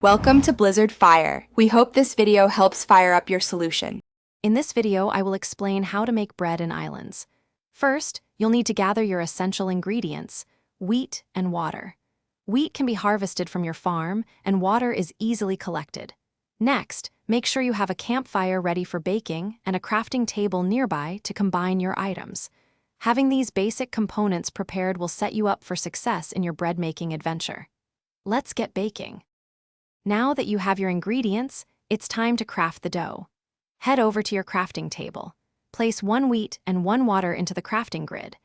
Welcome to Blizzard Fire. We hope this video helps fire up your solution. In this video, I will explain how to make bread in islands. First, you'll need to gather your essential ingredients, wheat and water. Wheat can be harvested from your farm, and water is easily collected. Next, make sure you have a campfire ready for baking and a crafting table nearby to combine your items. Having these basic components prepared will set you up for success in your bread-making adventure. Let's get baking. Now that you have your ingredients, it's time to craft the dough. Head over to your crafting table. Place 1 wheat and 1 water into the crafting grid.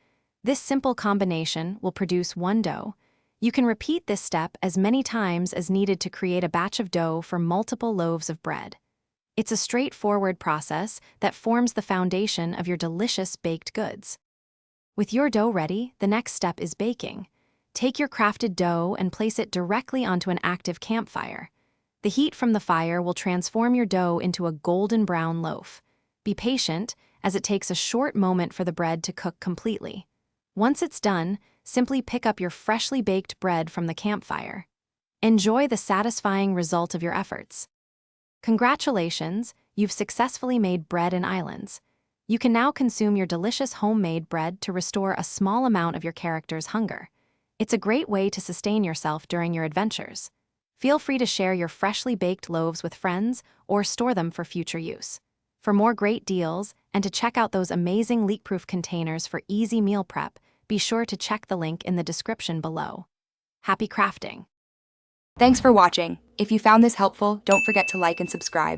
This simple combination will produce 1 dough. You can repeat this step as many times as needed to create a batch of dough for multiple loaves of bread. It's a straightforward process that forms the foundation of your delicious baked goods. With your dough ready, the next step is baking. Take your crafted dough and place it directly onto an active campfire. The heat from the fire will transform your dough into a golden brown loaf. Be patient, as it takes a short moment for the bread to cook completely. Once it's done, simply pick up your freshly baked bread from the campfire. Enjoy the satisfying result of your efforts. Congratulations, you've successfully made bread in islands. You can now consume your delicious homemade bread to restore a small amount of your character's hunger. It's a great way to sustain yourself during your adventures. Feel free to share your freshly baked loaves with friends or store them for future use. For more great deals and to check out those amazing leak-proof containers for easy meal prep, be sure to check the link in the description below. Happy crafting! Thanks for watching. If you found this helpful, don't forget to like and subscribe.